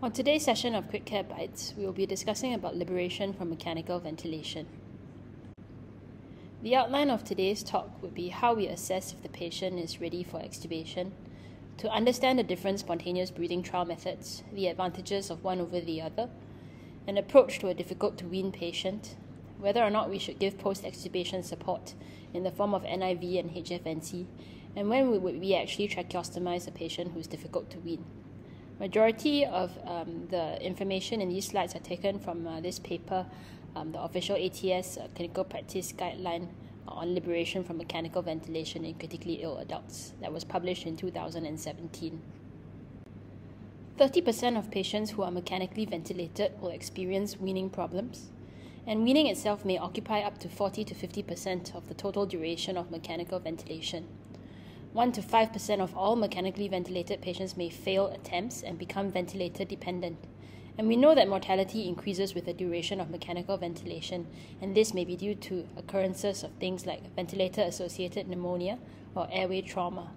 On today's session of Quick Care Bites, we will be discussing about liberation from mechanical ventilation. The outline of today's talk would be how we assess if the patient is ready for extubation, to understand the different spontaneous breathing trial methods, the advantages of one over the other, an approach to a difficult-to-wean patient, whether or not we should give post-extubation support in the form of NIV and HFNC, and when would we actually tracheostomize a patient who is difficult to wean. Majority of the information in these slides are taken from this paper, the official ATS clinical practice guideline on liberation from mechanical ventilation in critically ill adults that was published in 2017. 30% of patients who are mechanically ventilated will experience weaning problems, and weaning itself may occupy up to 40 to 50% of the total duration of mechanical ventilation. 1 to 5% of all mechanically ventilated patients may fail attempts and become ventilator dependent. And we know that mortality increases with the duration of mechanical ventilation, and this may be due to occurrences of things like ventilator-associated pneumonia or airway trauma.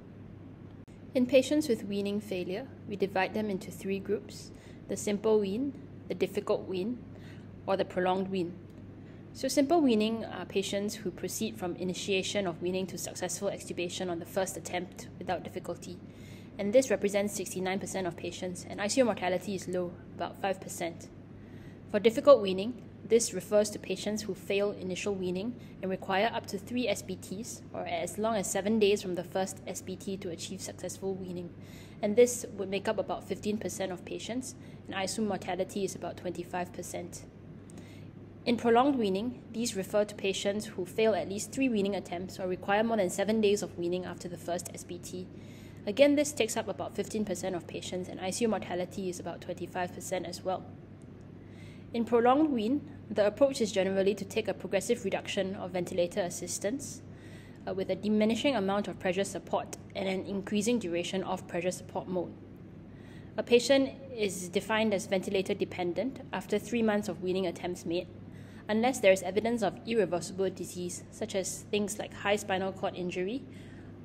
In patients with weaning failure, we divide them into 3 groups: the simple wean, the difficult wean, or the prolonged wean. So simple weaning are patients who proceed from initiation of weaning to successful extubation on the first attempt without difficulty. And this represents 69% of patients, and ICU mortality is low, about 5%. For difficult weaning, this refers to patients who fail initial weaning and require up to 3 SBTs, or as long as 7 days from the first SBT to achieve successful weaning. And this would make up about 15% of patients, and ICU mortality is about 25%. In prolonged weaning, these refer to patients who fail at least 3 weaning attempts or require more than 7 days of weaning after the first SBT. Again, this takes up about 15% of patients, and ICU mortality is about 25% as well. In prolonged wean, the approach is generally to take a progressive reduction of ventilator assistance with a diminishing amount of pressure support and an increasing duration of pressure support mode. A patient is defined as ventilator dependent after 3 months of weaning attempts made, unless there is evidence of irreversible disease, such as things like high spinal cord injury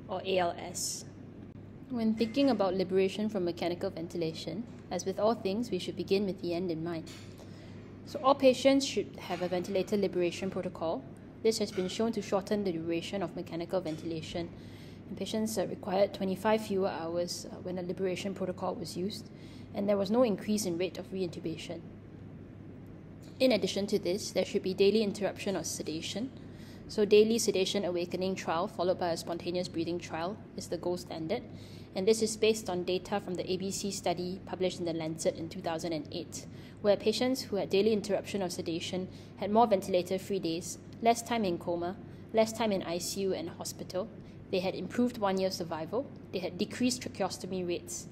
or ALS. When thinking about liberation from mechanical ventilation, as with all things, we should begin with the end in mind. So all patients should have a ventilator liberation protocol. This has been shown to shorten the duration of mechanical ventilation, and patients required 25 fewer hours when a liberation protocol was used, and there was no increase in rate of reintubation. In addition to this, there should be daily interruption of sedation. So daily sedation awakening trial followed by a spontaneous breathing trial is the gold standard, and this is based on data from the ABC study published in The Lancet in 2008, where patients who had daily interruption of sedation had more ventilator-free days, less time in coma, less time in ICU and hospital, they had improved 1-year survival, they had decreased tracheostomy rates.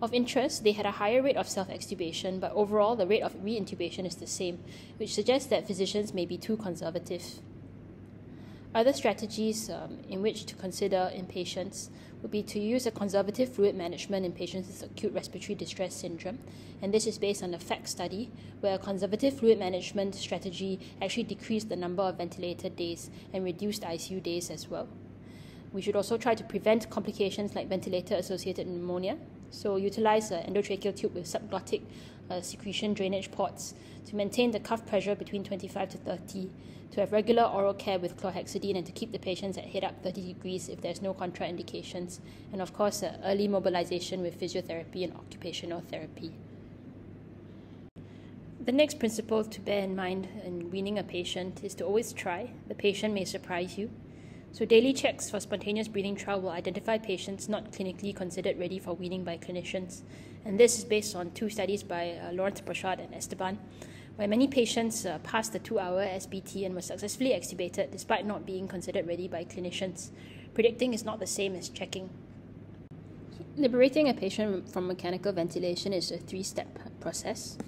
Of interest, they had a higher rate of self-extubation, but overall the rate of reintubation is the same, which suggests that physicians may be too conservative. Other strategies in which to consider in patients would be to use a conservative fluid management in patients with acute respiratory distress syndrome, and this is based on a FACT study where a conservative fluid management strategy actually decreased the number of ventilator days and reduced ICU days as well. We should also try to prevent complications like ventilator-associated pneumonia, so utilize an endotracheal tube with subglottic secretion drainage ports to maintain the cuff pressure between 25 to 30, to have regular oral care with chlorhexidine, and to keep the patients at head up 30 degrees if there's no contraindications, and of course early mobilization with physiotherapy and occupational therapy. The next principle to bear in mind in weaning a patient is to always try. The patient may surprise you. So daily checks for spontaneous breathing trial will identify patients not clinically considered ready for weaning by clinicians. And this is based on 2 studies by Lawrence Prashad and Esteban, where many patients passed the 2-hour SBT and were successfully extubated despite not being considered ready by clinicians. Predicting is not the same as checking. Liberating a patient from mechanical ventilation is a 3-step process.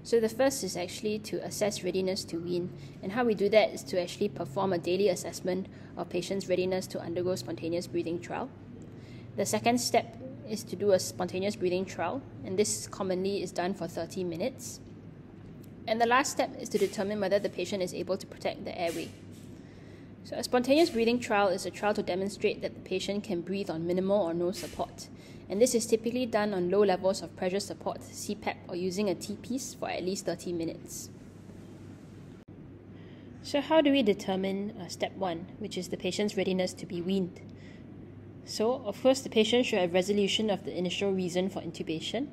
So the first is actually to assess readiness to wean, and how we do that is to actually perform a daily assessment of patients' readiness to undergo spontaneous breathing trial. The second step is to do a spontaneous breathing trial, and this commonly is done for 30 minutes. And the last step is to determine whether the patient is able to protect the airway. So a spontaneous breathing trial is a trial to demonstrate that the patient can breathe on minimal or no support. And this is typically done on low levels of pressure support, CPAP, or using a T-piece for at least 30 minutes. So how do we determine step 1, which is the patient's readiness to be weaned? So, of course, the patient should have resolution of the initial reason for intubation.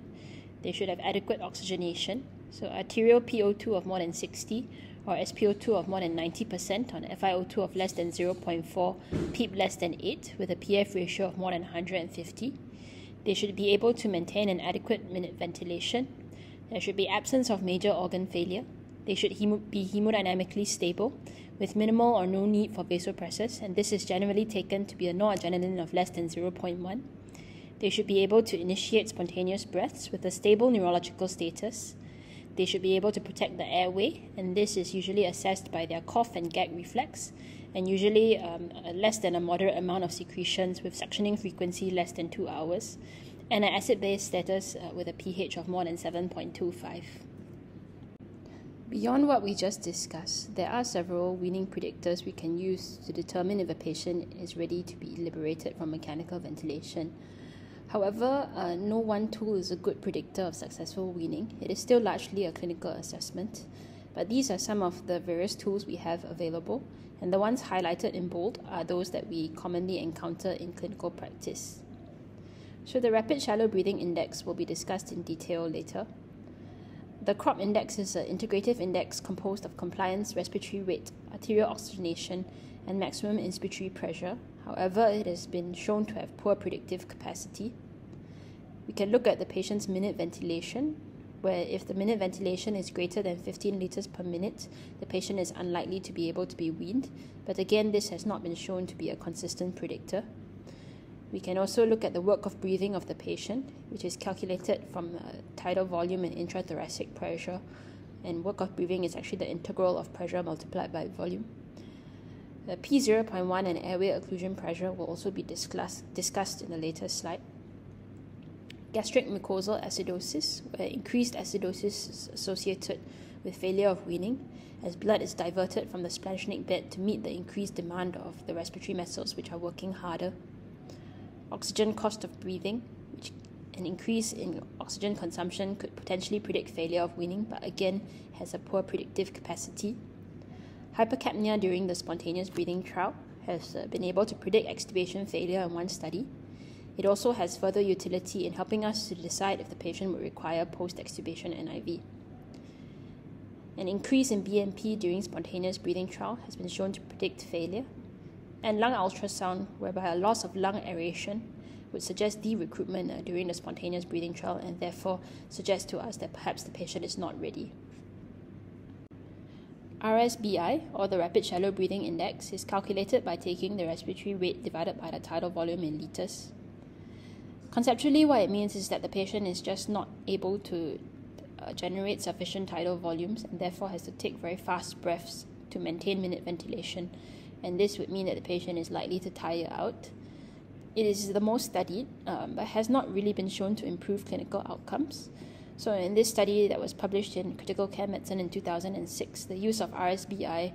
They should have adequate oxygenation, so arterial PO2 of more than 60, or SpO2 of more than 90% on FiO2 of less than 0.4, PEEP less than 8, with a PF ratio of more than 150. They should be able to maintain an adequate minute ventilation. There should be absence of major organ failure. They should be hemodynamically stable, with minimal or no need for vasopressors, and this is generally taken to be a noradrenaline of less than 0.1. They should be able to initiate spontaneous breaths with a stable neurological status. They should be able to protect the airway, and this is usually assessed by their cough and gag reflex, and usually less than a moderate amount of secretions with suctioning frequency less than 2 hours, and an acid-base status with a pH of more than 7.25. Beyond what we just discussed, there are several weaning predictors we can use to determine if a patient is ready to be liberated from mechanical ventilation. However, no one tool is a good predictor of successful weaning. It is still largely a clinical assessment, but these are some of the various tools we have available, and the ones highlighted in bold are those that we commonly encounter in clinical practice. So the Rapid Shallow Breathing Index will be discussed in detail later. The CROP index is an integrative index composed of compliance, respiratory rate, arterial oxygenation, and maximum inspiratory pressure. However, it has been shown to have poor predictive capacity. We can look at the patient's minute ventilation, where if the minute ventilation is greater than 15 liters per minute, the patient is unlikely to be able to be weaned. But again, this has not been shown to be a consistent predictor. We can also look at the work of breathing of the patient, which is calculated from tidal volume and intrathoracic pressure. And work of breathing is actually the integral of pressure multiplied by volume. The P0.1 and airway occlusion pressure will also be discussed in a later slide. Gastric mucosal acidosis, where increased acidosis is associated with failure of weaning, as blood is diverted from the splanchnic bed to meet the increased demand of the respiratory muscles, which are working harder. Oxygen cost of breathing, which an increase in oxygen consumption could potentially predict failure of weaning, but again has a poor predictive capacity. Hypercapnia during the spontaneous breathing trial has been able to predict extubation failure in one study. It also has further utility in helping us to decide if the patient would require post-extubation NIV. An increase in BNP during spontaneous breathing trial has been shown to predict failure. And lung ultrasound, whereby a loss of lung aeration would suggest de-recruitment during the spontaneous breathing trial, and therefore suggest to us that perhaps the patient is not ready. RSBI, or the Rapid Shallow Breathing Index, is calculated by taking the respiratory rate divided by the tidal volume in liters. Conceptually, what it means is that the patient is just not able to generate sufficient tidal volumes, and therefore has to take very fast breaths to maintain minute ventilation, and this would mean that the patient is likely to tire out. It is the most studied, but has not really been shown to improve clinical outcomes. So in this study that was published in Critical Care Medicine in 2006, the use of RSBI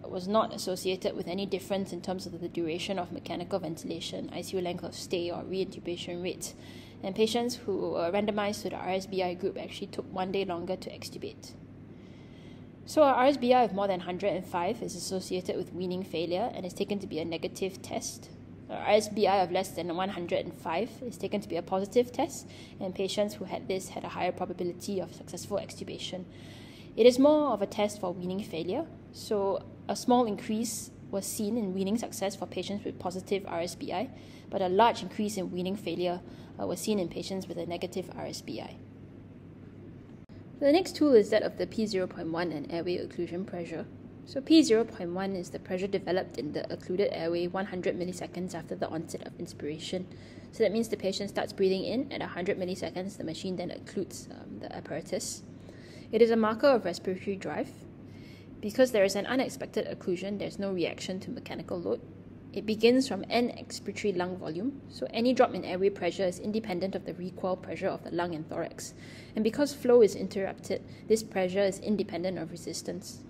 was not associated with any difference in terms of the duration of mechanical ventilation, ICU length of stay, or reintubation rates. And patients who were randomized to the RSBI group actually took 1 day longer to extubate. So our RSBI of more than 105 is associated with weaning failure and is taken to be a negative test. Our RSBI of less than 105 is taken to be a positive test, and patients who had this had a higher probability of successful extubation. It is more of a test for weaning failure, so a small increase was seen in weaning success for patients with positive RSBI, but a large increase in weaning failure was seen in patients with a negative RSBI. The next tool is that of the P0.1 and airway occlusion pressure. So P0.1 is the pressure developed in the occluded airway 100 milliseconds after the onset of inspiration. So that means the patient starts breathing in at 100 milliseconds, the machine then occludes the apparatus. It is a marker of respiratory drive. Because there is an unexpected occlusion, there is no reaction to mechanical load. It begins from N expiratory lung volume, so any drop in airway pressure is independent of the recoil pressure of the lung and thorax. And because flow is interrupted, this pressure is independent of resistance.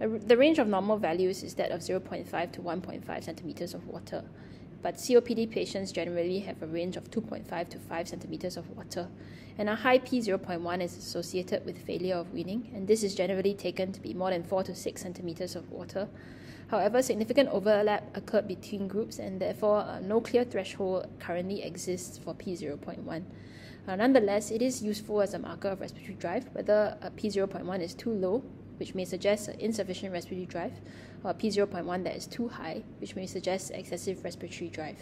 The range of normal values is that of 0.5 to 1.5 centimeters of water, but COPD patients generally have a range of 2.5 to 5 centimeters of water, and a high P0.1 is associated with failure of weaning, and this is generally taken to be more than 4 to 6 centimeters of water. However, significant overlap occurred between groups, and therefore no clear threshold currently exists for P0.1. Nonetheless, it is useful as a marker of respiratory drive, whether a P0.1 is too low, which may suggest insufficient respiratory drive, or P0.1 that is too high, which may suggest excessive respiratory drive.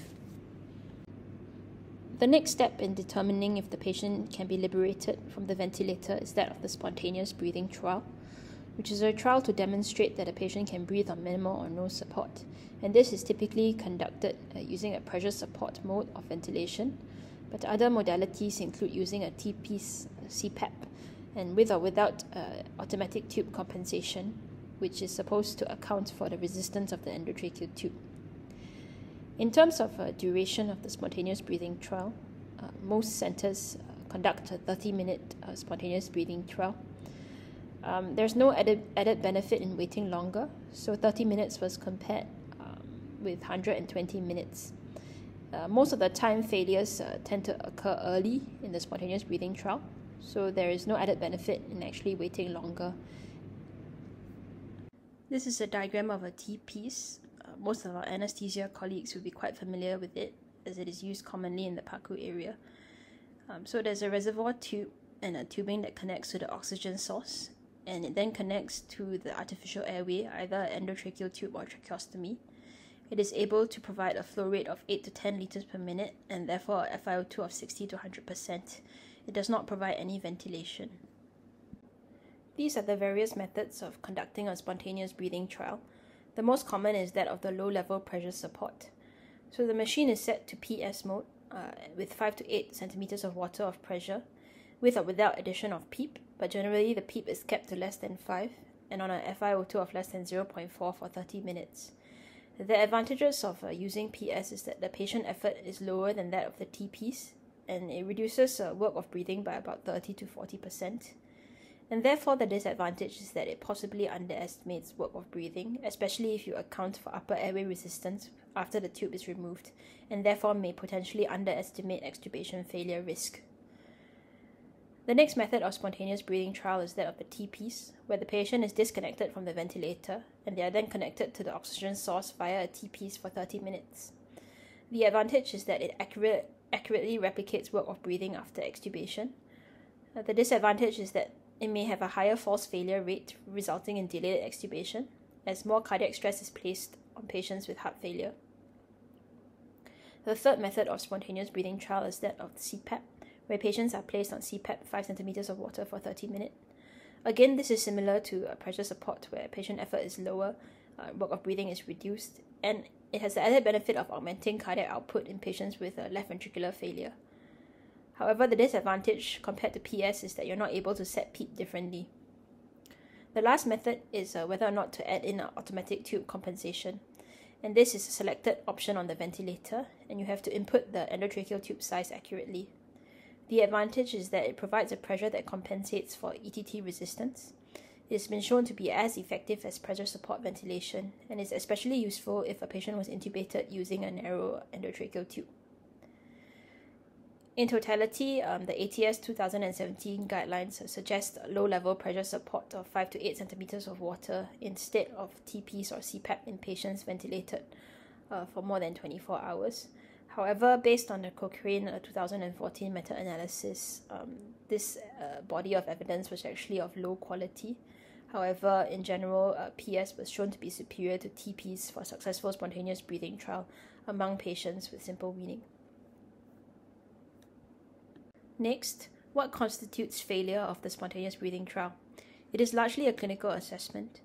The next step in determining if the patient can be liberated from the ventilator is that of the spontaneous breathing trial, which is a trial to demonstrate that a patient can breathe on minimal or no support, and this is typically conducted using a pressure support mode of ventilation, but other modalities include using a T-piece CPAP, and with or without automatic tube compensation, which is supposed to account for the resistance of the endotracheal tube. In terms of duration of the spontaneous breathing trial, most centers conduct a 30-minute spontaneous breathing trial. There's no added benefit in waiting longer, so 30 minutes was compared with 120 minutes. Most of the time, failures tend to occur early in the spontaneous breathing trial, so there is no added benefit in actually waiting longer. This is a diagram of a T-piece. Most of our anesthesia colleagues will be quite familiar with it, as it is used commonly in the PACU area. So there's a reservoir tube and a tubing that connects to the oxygen source, and it then connects to the artificial airway, either endotracheal tube or tracheostomy. It is able to provide a flow rate of 8 to 10 liters per minute, and therefore a FiO2 of 60 to 100%. It does not provide any ventilation. These are the various methods of conducting a spontaneous breathing trial. The most common is that of the low-level pressure support. So the machine is set to PS mode with 5 to 8 centimeters of water of pressure, with or without addition of PEEP, but generally the PEEP is kept to less than 5, and on a FiO2 of less than 0.4 for 30 minutes. The advantages of using PS is that the patient effort is lower than that of the T-piece, and it reduces work of breathing by about 30 to 40%. And therefore the disadvantage is that it possibly underestimates work of breathing, especially if you account for upper airway resistance after the tube is removed, and therefore may potentially underestimate extubation failure risk. The next method of spontaneous breathing trial is that of the T-piece, where the patient is disconnected from the ventilator, and they are then connected to the oxygen source via a T-piece for 30 minutes. The advantage is that it accurately replicates work of breathing after extubation. The disadvantage is that it may have a higher false failure rate, resulting in delayed extubation, as more cardiac stress is placed on patients with heart failure. The third method of spontaneous breathing trial is that of the CPAP, where patients are placed on CPAP 5 centimeters of water for 30 minutes. Again, this is similar to pressure support, where patient effort is lower, work of breathing is reduced, and it has the added benefit of augmenting cardiac output in patients with left ventricular failure. However, the disadvantage compared to PS is that you're not able to set PEEP differently. The last method is whether or not to add in an automatic tube compensation, and this is a selected option on the ventilator, and you have to input the endotracheal tube size accurately. The advantage is that it provides a pressure that compensates for ETT resistance. It has been shown to be as effective as pressure support ventilation, and is especially useful if a patient was intubated using a narrow endotracheal tube. In totality, the ATS 2017 guidelines suggest low-level pressure support of 5 to 8 centimeters of water instead of T-piece or CPAP in patients ventilated for more than 24 hours. However, based on the Cochrane 2014 meta-analysis, this body of evidence was actually of low quality. However, in general, PS was shown to be superior to T-piece for successful spontaneous breathing trial among patients with simple weaning. Next, what constitutes failure of the spontaneous breathing trial? It is largely a clinical assessment.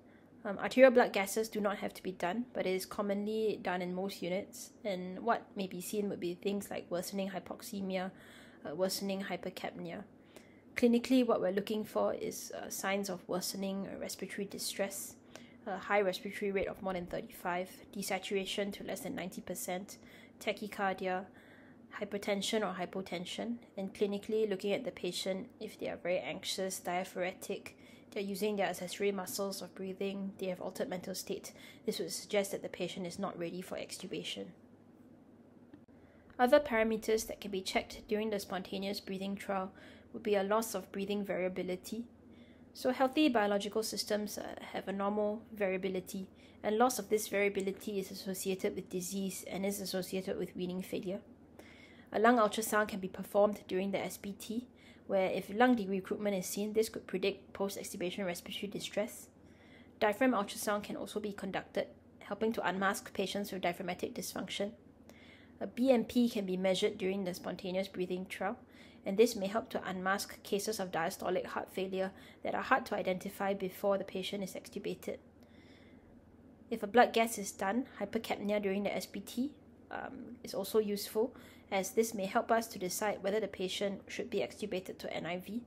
Arterial blood gases do not have to be done, but it is commonly done in most units, and what may be seen would be things like worsening hypoxemia, worsening hypercapnia. Clinically, what we're looking for is signs of worsening respiratory distress, a high respiratory rate of more than 35, desaturation to less than 90%, tachycardia, hypertension or hypotension, and clinically looking at the patient if they are very anxious, diaphoretic, they're using their accessory muscles of breathing, they have altered mental state, this would suggest that the patient is not ready for extubation. Other parameters that can be checked during the spontaneous breathing trial would be a loss of breathing variability. So healthy biological systems have a normal variability, and loss of this variability is associated with disease and is associated with weaning failure. A lung ultrasound can be performed during the SBT, where if lung de-recruitment is seen, this could predict post-extubation respiratory distress. Diaphragm ultrasound can also be conducted, helping to unmask patients with diaphragmatic dysfunction. A BMP can be measured during the spontaneous breathing trial, and this may help to unmask cases of diastolic heart failure that are hard to identify before the patient is extubated. If a blood gas is done, hypercapnia during the SBT is also useful, as this may help us to decide whether the patient should be extubated to NIV.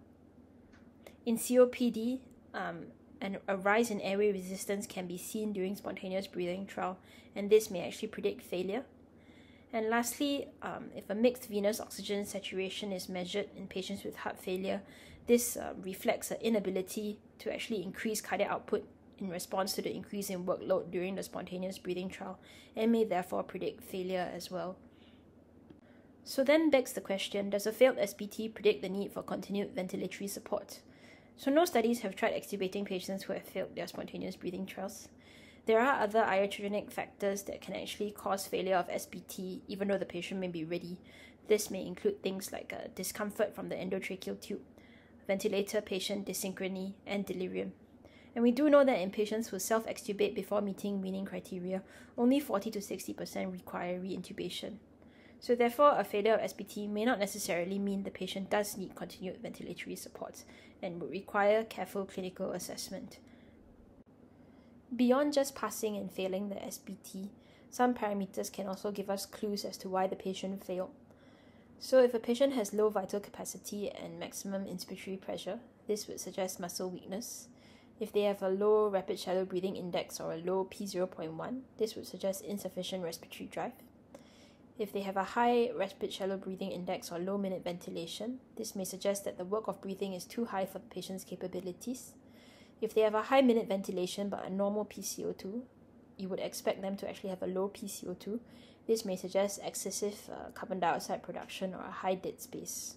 In COPD, a rise in airway resistance can be seen during spontaneous breathing trial, and this may actually predict failure. And lastly, if a mixed venous oxygen saturation is measured in patients with heart failure, this reflects an inability to actually increase cardiac output in response to the increase in workload during the spontaneous breathing trial, and may therefore predict failure as well. So then begs the question, does a failed SBT predict the need for continued ventilatory support? So no studies have tried extubating patients who have failed their spontaneous breathing trials. There are other iatrogenic factors that can actually cause failure of SBT even though the patient may be ready. This may include things like discomfort from the endotracheal tube, ventilator patient dysynchrony, and delirium. And we do know that in patients who self-extubate before meeting weaning criteria, only 40 to 60% require reintubation. So therefore, a failure of SBT may not necessarily mean the patient does need continued ventilatory support and would require careful clinical assessment. Beyond just passing and failing the SBT, some parameters can also give us clues as to why the patient failed. So if a patient has low vital capacity and maximum inspiratory pressure, this would suggest muscle weakness. If they have a low rapid shallow breathing index or a low P0.1, this would suggest insufficient respiratory drive. If they have a high rapid shallow breathing index or low minute ventilation, this may suggest that the work of breathing is too high for the patient's capabilities. If they have a high minute ventilation but a normal PCO2, you would expect them to actually have a low PCO2. This may suggest excessive carbon dioxide production or a high dead space.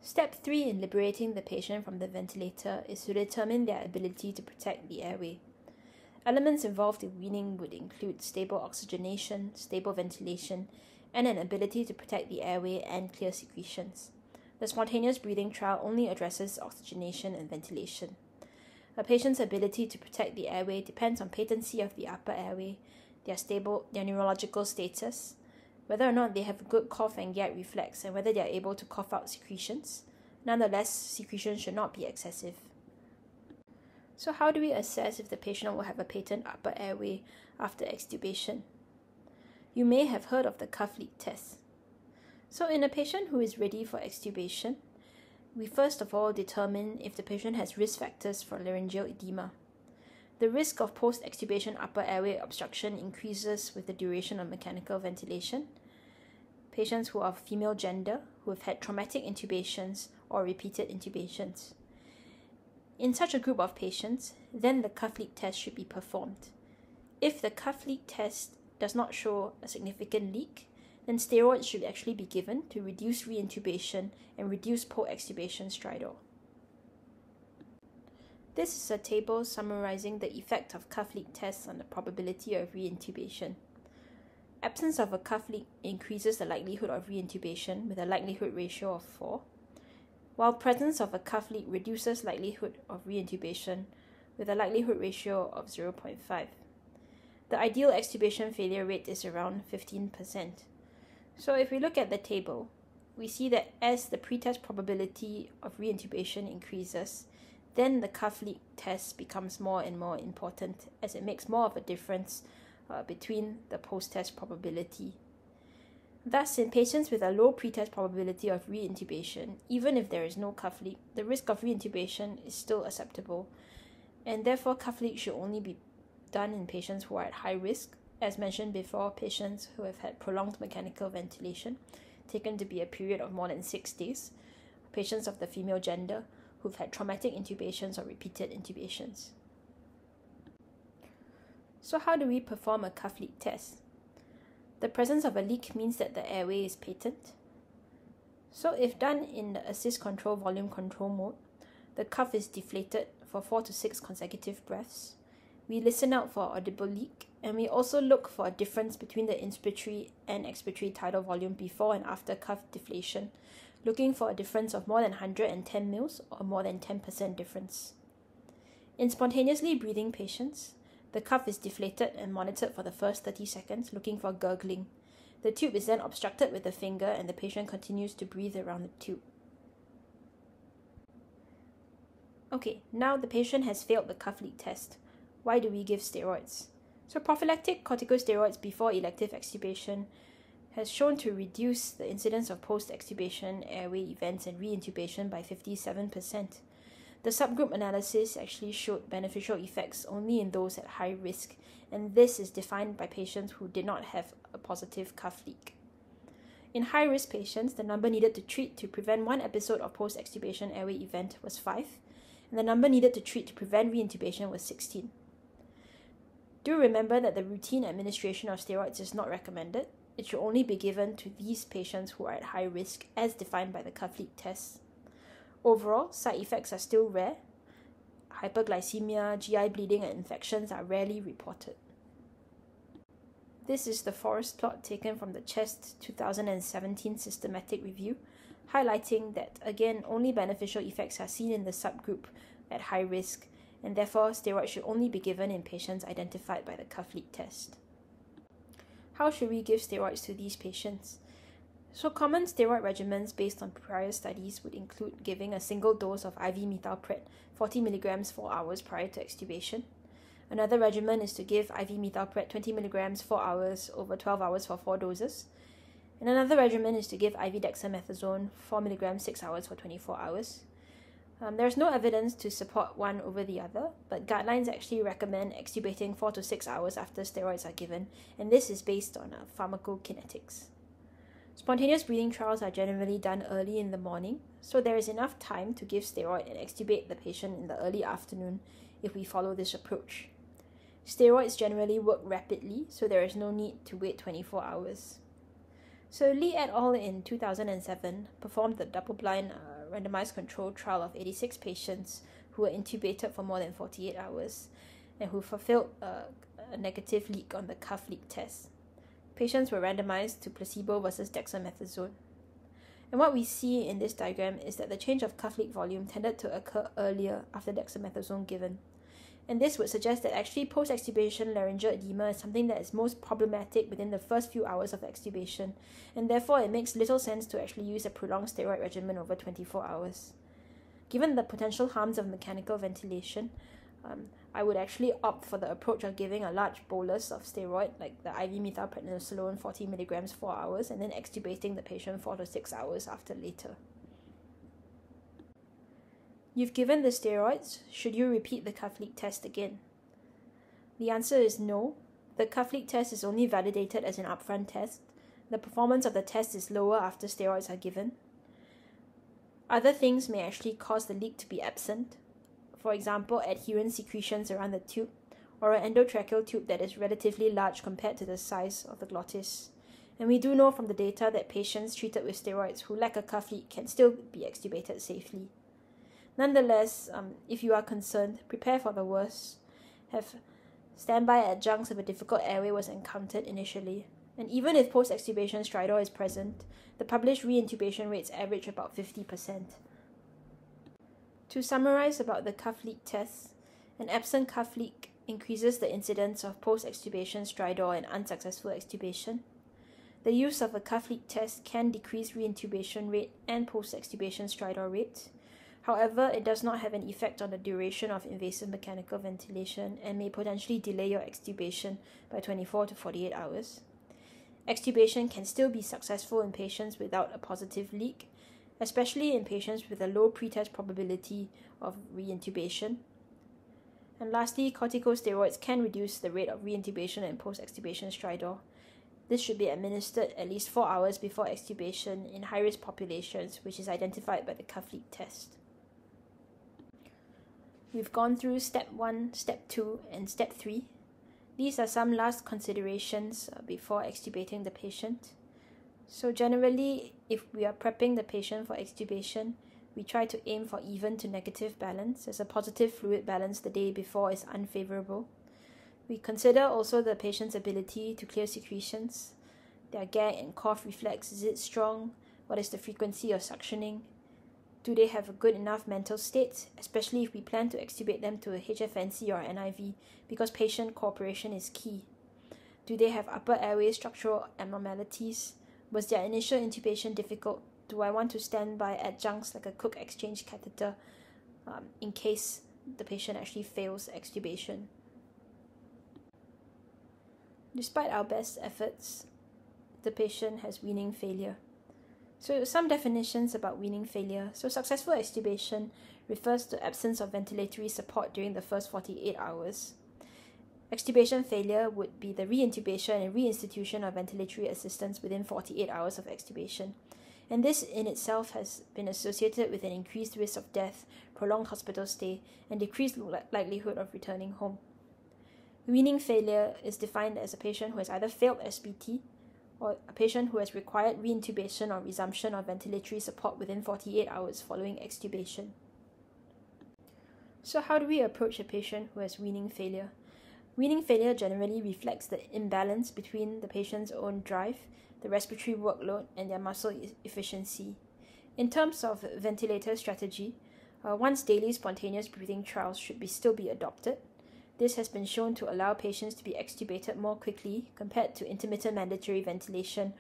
Step 3 in liberating the patient from the ventilator is to determine their ability to protect the airway. Elements involved in weaning would include stable oxygenation, stable ventilation, and an ability to protect the airway and clear secretions. The spontaneous breathing trial only addresses oxygenation and ventilation. A patient's ability to protect the airway depends on patency of the upper airway, their neurological status, whether or not they have a good cough and gag reflex, and whether they are able to cough out secretions. Nonetheless, secretions should not be excessive. So how do we assess if the patient will have a patent upper airway after extubation? You may have heard of the cuff leak test. So in a patient who is ready for extubation, we first of all determine if the patient has risk factors for laryngeal edema. The risk of post-extubation upper airway obstruction increases with the duration of mechanical ventilation. Patients who are of female gender, who have had traumatic intubations or repeated intubations. In such a group of patients, then the cuff leak test should be performed. If the cuff leak test does not show a significant leak, then steroids should actually be given to reduce reintubation and reduce post-extubation stridor. This is a table summarizing the effect of cuff leak tests on the probability of reintubation. Absence of a cuff leak increases the likelihood of reintubation with a likelihood ratio of 4, while presence of a cuff leak reduces likelihood of reintubation with a likelihood ratio of 0.5. The ideal extubation failure rate is around 15%. So if we look at the table, we see that as the pretest probability of reintubation increases, then the cuff leak test becomes more and more important as it makes more of a difference between the post-test probability. Thus, in patients with a low pretest probability of reintubation, even if there is no cuff leak, the risk of reintubation is still acceptable, and therefore cuff leak should only be done in patients who are at high risk, as mentioned before, patients who have had prolonged mechanical ventilation, taken to be a period of more than 6 days, patients of the female gender, who've had traumatic intubations or repeated intubations. So how do we perform a cuff leak test? The presence of a leak means that the airway is patent. So if done in the assist control volume control mode, the cuff is deflated for 4 to 6 consecutive breaths. We listen out for audible leak, and we also look for a difference between the inspiratory and expiratory tidal volume before and after cuff deflation, looking for a difference of more than 110 mils or more than 10% difference. In spontaneously breathing patients, the cuff is deflated and monitored for the first 30 seconds, looking for gurgling. The tube is then obstructed with the finger and the patient continues to breathe around the tube. Okay, now the patient has failed the cuff leak test. Why do we give steroids? So prophylactic corticosteroids before elective extubation has shown to reduce the incidence of post-extubation airway events and reintubation by 57%. The subgroup analysis actually showed beneficial effects only in those at high risk, and this is defined by patients who did not have a positive cuff leak. In high-risk patients, the number needed to treat to prevent one episode of post-extubation airway event was 5, and the number needed to treat to prevent reintubation was 16. Do remember that the routine administration of steroids is not recommended. It should only be given to these patients who are at high risk as defined by the cuff leak test. Overall, side effects are still rare. Hyperglycemia, GI bleeding, and infections are rarely reported. This is the forest plot taken from the CHEST 2017 systematic review, highlighting that, again, only beneficial effects are seen in the subgroup at high risk, and therefore steroids should only be given in patients identified by the cuff leak test. How should we give steroids to these patients? So common steroid regimens based on prior studies would include giving a single dose of IV methylpred, 40 mg 4 hours prior to extubation. Another regimen is to give IV methylpred 20 mg 4 hours over 12 hours for 4 doses. And another regimen is to give IV dexamethasone 4 mg 6 hours for 24 hours. There's no evidence to support one over the other, but guidelines actually recommend extubating 4 to 6 hours after steroids are given, and this is based on pharmacokinetics. Spontaneous breathing trials are generally done early in the morning, so there is enough time to give steroid and extubate the patient in the early afternoon if we follow this approach. Steroids generally work rapidly, so there is no need to wait 24 hours. So Lee et al. In 2007 performed the double-blind randomized controlled trial of 86 patients who were intubated for more than 48 hours and who fulfilled a negative leak on the cuff leak test. Patients were randomized to placebo versus dexamethasone. And what we see in this diagram is that the change of cuff leak volume tended to occur earlier after dexamethasone given. And this would suggest that actually post-extubation laryngeal edema is something that is most problematic within the first few hours of extubation, and therefore it makes little sense to actually use a prolonged steroid regimen over 24 hours. Given the potential harms of mechanical ventilation, I would actually opt for the approach of giving a large bolus of steroid, like the IV methylprednisolone 40 mg 4 hours, and then extubating the patient 4 to 6 hours after later. You've given the steroids, should you repeat the cuff leak test again? The answer is no. The cuff leak test is only validated as an upfront test. The performance of the test is lower after steroids are given. Other things may actually cause the leak to be absent. For example, adherent secretions around the tube, or an endotracheal tube that is relatively large compared to the size of the glottis. And we do know from the data that patients treated with steroids who lack a cuff leak can still be extubated safely. Nonetheless, if you are concerned, prepare for the worst. Have standby adjuncts if a difficult airway was encountered initially. And even if post-extubation stridor is present, the published reintubation rates average about 50%. To summarize about the cuff leak test, an absent cuff leak increases the incidence of post-extubation stridor and unsuccessful extubation. The use of a cuff leak test can decrease reintubation rate and post-extubation stridor rate. However, it does not have an effect on the duration of invasive mechanical ventilation and may potentially delay your extubation by 24 to 48 hours. Extubation can still be successful in patients without a positive leak, especially in patients with a low pretest probability of reintubation. And lastly, corticosteroids can reduce the rate of reintubation and post-extubation stridor. This should be administered at least 4 hours before extubation in high-risk populations, which is identified by the cuff leak test. We've gone through step 1, step 2, and step 3. These are some last considerations before extubating the patient. So generally, if we are prepping the patient for extubation, we try to aim for even to negative balance, as a positive fluid balance the day before is unfavorable. We consider also the patient's ability to clear secretions, their gag and cough reflex, is it strong? What is the frequency of suctioning? Do they have a good enough mental state, especially if we plan to extubate them to a HFNC or NIV, because patient cooperation is key? Do they have upper airway structural abnormalities? Was their initial intubation difficult? Do I want to stand by adjuncts like a Cook exchange catheter in case the patient actually fails extubation? Despite our best efforts, the patient has weaning failure. So some definitions about weaning failure. So successful extubation refers to absence of ventilatory support during the first 48 hours. Extubation failure would be the reintubation and reinstitution of ventilatory assistance within 48 hours of extubation. And this in itself has been associated with an increased risk of death, prolonged hospital stay, and decreased likelihood of returning home. Weaning failure is defined as a patient who has either failed SBT or a patient who has required reintubation or resumption of ventilatory support within 48 hours following extubation. So how do we approach a patient who has weaning failure? Weaning failure generally reflects the imbalance between the patient's own drive, the respiratory workload, and their muscle efficiency. In terms of ventilator strategy, once daily spontaneous breathing trials should still be adopted. This has been shown to allow patients to be extubated more quickly compared to intermittent mandatory ventilation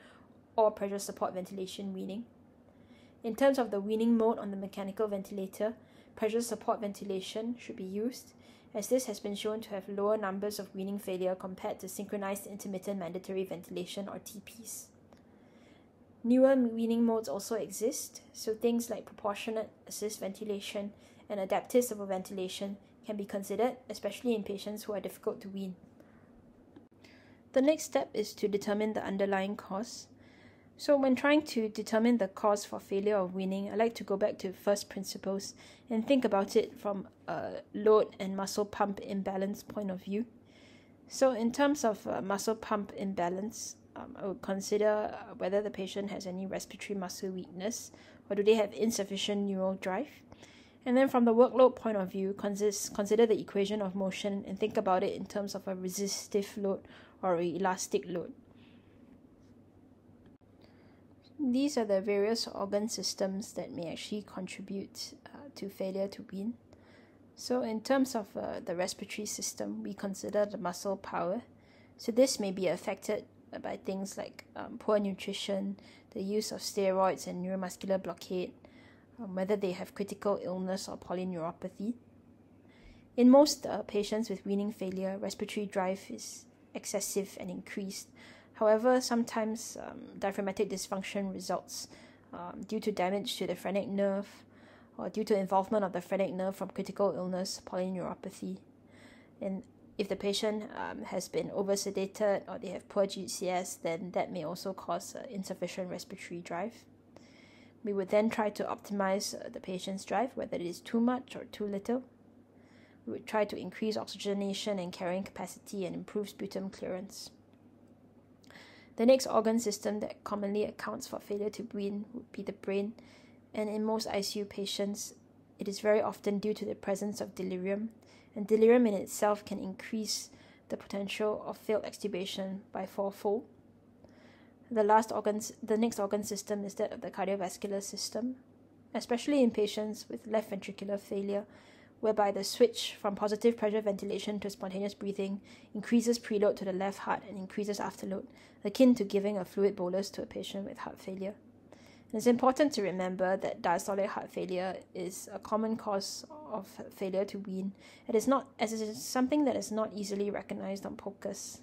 or pressure support ventilation weaning. In terms of the weaning mode on the mechanical ventilator, pressure support ventilation should be used, as this has been shown to have lower numbers of weaning failure compared to synchronized intermittent mandatory ventilation or TPs. Newer weaning modes also exist, so things like proportionate assist ventilation and adaptive ventilation can be considered, especially in patients who are difficult to wean. The next step is to determine the underlying cause. So when trying to determine the cause for failure of weaning, I like to go back to first principles and think about it from a load and muscle pump imbalance point of view. So in terms of muscle pump imbalance, I would consider whether the patient has any respiratory muscle weakness or do they have insufficient neural drive. And then from the workload point of view, consider the equation of motion and think about it in terms of a resistive load or an elastic load. These are the various organ systems that may actually contribute to failure to wean. So in terms of the respiratory system, we consider the muscle power. So this may be affected by things like poor nutrition, the use of steroids and neuromuscular blockade, whether they have critical illness or polyneuropathy. In most patients with weaning failure, respiratory drive is excessive and increased. However, sometimes diaphragmatic dysfunction results due to damage to the phrenic nerve or due to involvement of the phrenic nerve from critical illness, polyneuropathy. And if the patient has been oversedated or they have poor GCS, then that may also cause insufficient respiratory drive. We would then try to optimize the patient's drive, whether it is too much or too little. We would try to increase oxygenation and carrying capacity and improve sputum clearance. The next organ system that commonly accounts for failure to wean would be the brain, and in most ICU patients, it is very often due to the presence of delirium, and delirium in itself can increase the potential of failed extubation by 4-fold. The next organ system is that of the cardiovascular system, especially in patients with left ventricular failure, whereby the switch from positive pressure ventilation to spontaneous breathing increases preload to the left heart and increases afterload, akin to giving a fluid bolus to a patient with heart failure. And it's important to remember that diastolic heart failure is a common cause of failure to wean. It is something that is not easily recognized on POCUS.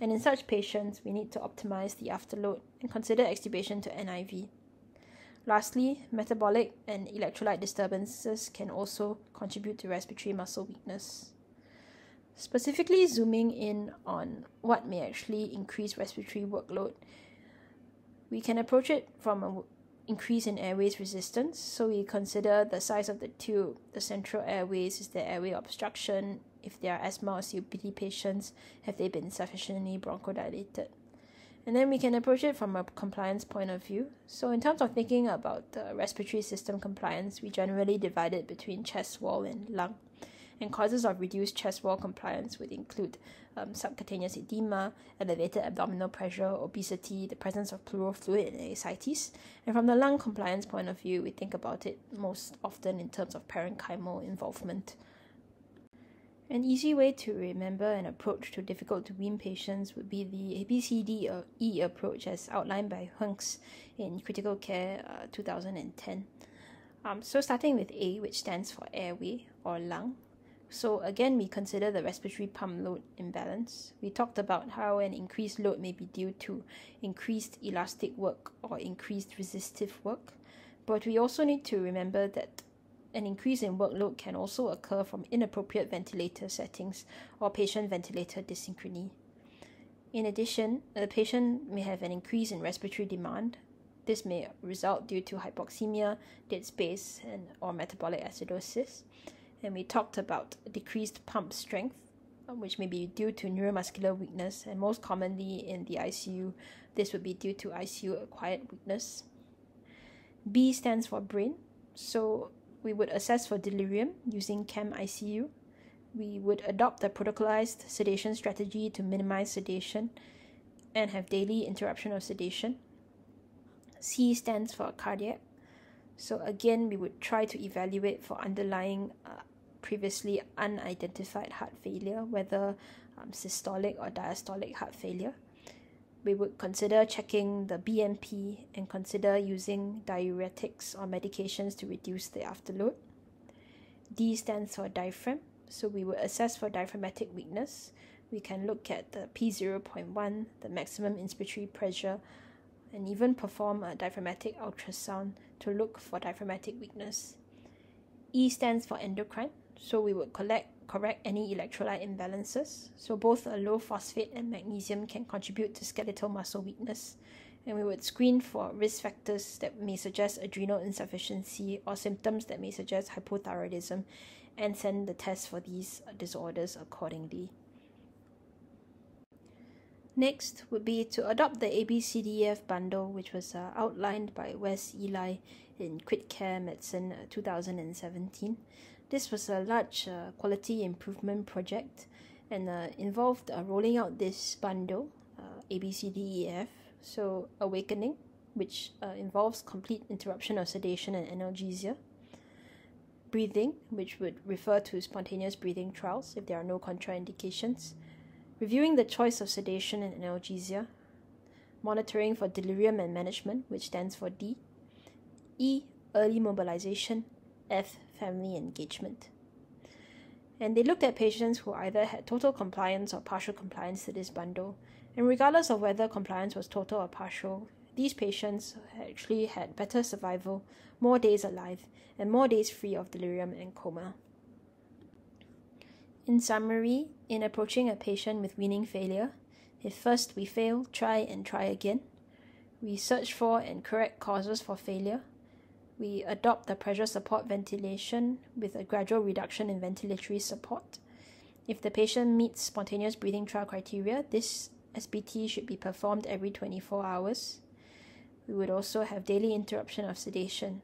And in such patients, we need to optimize the afterload and consider extubation to NIV. Lastly, metabolic and electrolyte disturbances can also contribute to respiratory muscle weakness. Specifically zooming in on what may actually increase respiratory workload, we can approach it from increase in airways resistance. So we consider the size of the tube, the central airways, is there airway obstruction, if there are asthma or COPD patients, have they been sufficiently bronchodilated. And then we can approach it from a compliance point of view. So in terms of thinking about the respiratory system compliance, we generally divide it between chest wall and lung. And causes of reduced chest wall compliance would include subcutaneous edema, elevated abdominal pressure, obesity, the presence of pleural fluid and ascites. And from the lung compliance point of view, we think about it most often in terms of parenchymal involvement. An easy way to remember an approach to difficult to wean patients would be the ABCDE approach as outlined by Hunks in Critical Care 2010. So starting with A, which stands for airway or lung. So again, we consider the respiratory pump load imbalance. We talked about how an increased load may be due to increased elastic work or increased resistive work. But we also need to remember that an increase in workload can also occur from inappropriate ventilator settings or patient ventilator dysynchrony. In addition, the patient may have an increase in respiratory demand. This may result due to hypoxemia, dead space, or metabolic acidosis. And we talked about decreased pump strength, which may be due to neuromuscular weakness, and most commonly in the ICU, this would be due to ICU-acquired weakness. B stands for brain, so we would assess for delirium using CAM-ICU. We would adopt a protocolized sedation strategy to minimize sedation and have daily interruption of sedation. C stands for cardiac. So again, we would try to evaluate for underlying previously unidentified heart failure, whether systolic or diastolic heart failure. We would consider checking the BNP and consider using diuretics or medications to reduce the afterload. D stands for diaphragm. So we would assess for diaphragmatic weakness. We can look at the P0.1, the maximum inspiratory pressure, and even perform a diaphragmatic ultrasound to look for diaphragmatic weakness. E stands for endocrine, so we would correct any electrolyte imbalances. So both a low phosphate and magnesium can contribute to skeletal muscle weakness. And we would screen for risk factors that may suggest adrenal insufficiency or symptoms that may suggest hypothyroidism and send the test for these disorders accordingly. Next would be to adopt the ABCDEF bundle, which was outlined by Wes Eli in Crit Care Medicine 2017. This was a large quality improvement project and involved rolling out this bundle, ABCDEF. So awakening, which involves complete interruption of sedation and analgesia. Breathing, which would refer to spontaneous breathing trials if there are no contraindications. Reviewing the choice of sedation and analgesia. Monitoring for delirium and management, which stands for D. E, early mobilization. F, family engagement. And they looked at patients who either had total compliance or partial compliance to this bundle. And regardless of whether compliance was total or partial, these patients actually had better survival, more days alive, and more days free of delirium and coma. In summary, in approaching a patient with weaning failure, if first we fail, try and try again. We search for and correct causes for failure. We adopt the pressure support ventilation with a gradual reduction in ventilatory support. If the patient meets spontaneous breathing trial criteria, this SBT should be performed every 24 hours. We would also have daily interruption of sedation.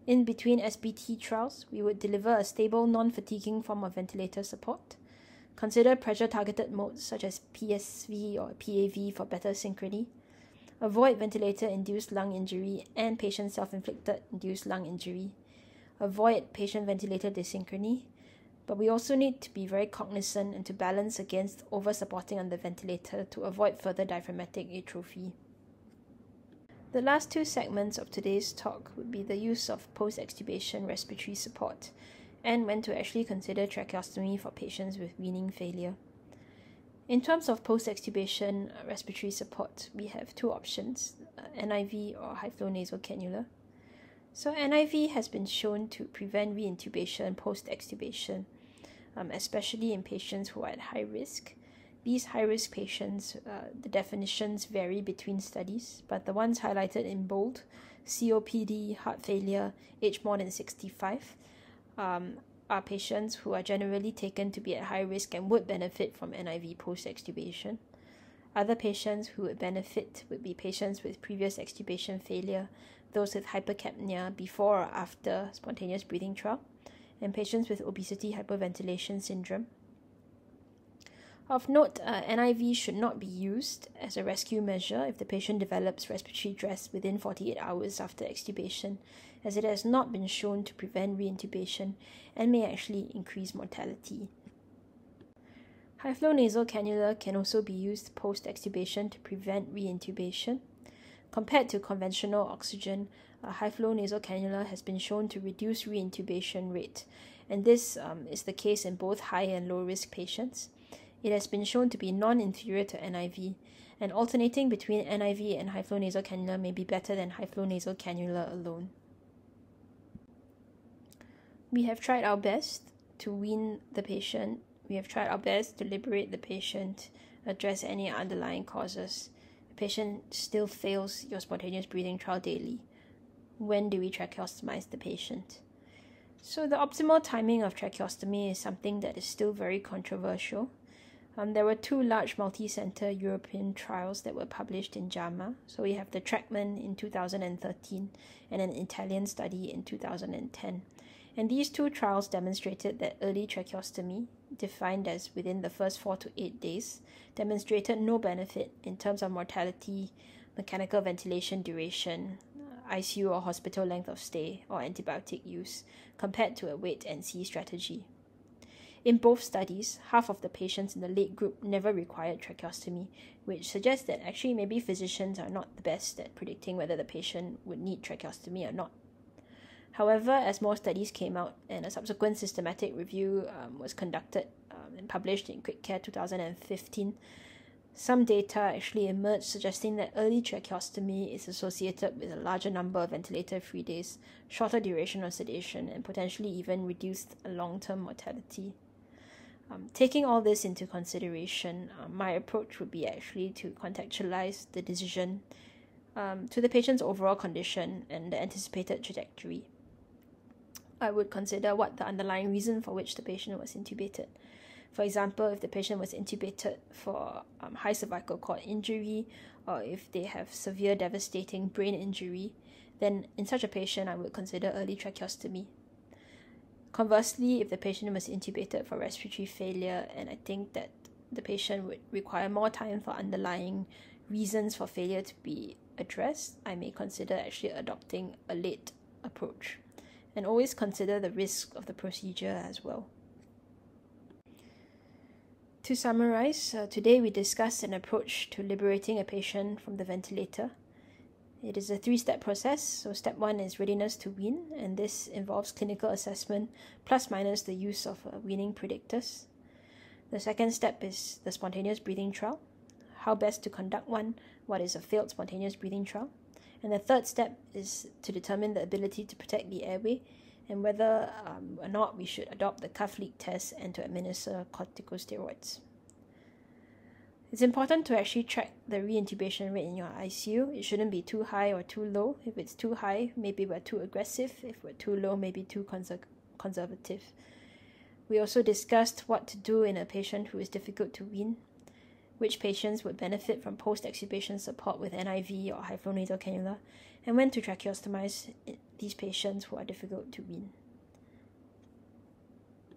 In between SBT trials, we would deliver a stable, non-fatiguing form of ventilator support. Consider pressure-targeted modes such as PSV or PAV for better synchrony. Avoid ventilator-induced lung injury and patient self-inflicted induced lung injury. Avoid patient ventilator dysynchrony. But we also need to be very cognizant and to balance against over-supporting on the ventilator to avoid further diaphragmatic atrophy. The last two segments of today's talk would be the use of post-extubation respiratory support and when to actually consider tracheostomy for patients with weaning failure. In terms of post-extubation respiratory support, we have two options, NIV or high-flow nasal cannula. So NIV has been shown to prevent reintubation post-extubation, especially in patients who are at high risk. These high-risk patients, the definitions vary between studies, but the ones highlighted in bold COPD, heart failure, age more than 65, are patients who are generally taken to be at high risk and would benefit from NIV post-extubation. Other patients who would benefit would be patients with previous extubation failure, those with hypercapnia before or after spontaneous breathing trial, and patients with obesity hyperventilation syndrome. Of note, NIV should not be used as a rescue measure if the patient develops respiratory distress within 48 hours after extubation, as it has not been shown to prevent reintubation and may actually increase mortality. High-flow nasal cannula can also be used post-extubation to prevent reintubation. Compared to conventional oxygen, a high-flow nasal cannula has been shown to reduce reintubation rate, and this is the case in both high and low-risk patients. It has been shown to be non-inferior to NIV, and alternating between NIV and high-flow nasal cannula may be better than high-flow nasal cannula alone. We have tried our best to wean the patient. We have tried our best to liberate the patient, address any underlying causes. The patient still fails your spontaneous breathing trial daily. When do we tracheostomize the patient? So the optimal timing of tracheostomy is something that is still very controversial. There were two large multi-center European trials that were published in JAMA. So we have the TRACMAN in 2013 and an Italian study in 2010. And these two trials demonstrated that early tracheostomy, defined as within the first 4 to 8 days, demonstrated no benefit in terms of mortality, mechanical ventilation duration, ICU or hospital length of stay, or antibiotic use, compared to a wait and see strategy. In both studies, half of the patients in the late group never required tracheostomy, which suggests that actually maybe physicians are not the best at predicting whether the patient would need tracheostomy or not. However, as more studies came out and a subsequent systematic review was conducted and published in Quick Care 2015, some data actually emerged suggesting that early tracheostomy is associated with a larger number of ventilator-free days, shorter duration of sedation, and potentially even reduced long-term mortality. Taking all this into consideration, my approach would be actually to contextualize the decision to the patient's overall condition and the anticipated trajectory. I would consider what the underlying reason for which the patient was intubated. For example, if the patient was intubated for high cervical cord injury, or if they have severe devastating brain injury, then in such a patient I would consider early tracheostomy. Conversely, if the patient was intubated for respiratory failure and I think that the patient would require more time for underlying reasons for failure to be addressed, I may consider actually adopting a late approach. And always consider the risk of the procedure as well. To summarize, today we discussed an approach to liberating a patient from the ventilator. It is a 3-step process. So step 1 is readiness to wean, and this involves clinical assessment plus minus the use of weaning predictors. The second step is the spontaneous breathing trial, how best to conduct one, what is a failed spontaneous breathing trial. And the third step is to determine the ability to protect the airway and whether or not we should adopt the cuff leak test and to administer corticosteroids. It's important to actually track the reintubation rate in your ICU. It shouldn't be too high or too low. If it's too high, maybe we're too aggressive. If we're too low, maybe too conservative. We also discussed what to do in a patient who is difficult to wean, which patients would benefit from post-extubation support with NIV or high-flow nasal cannula, and when to tracheostomize these patients who are difficult to wean.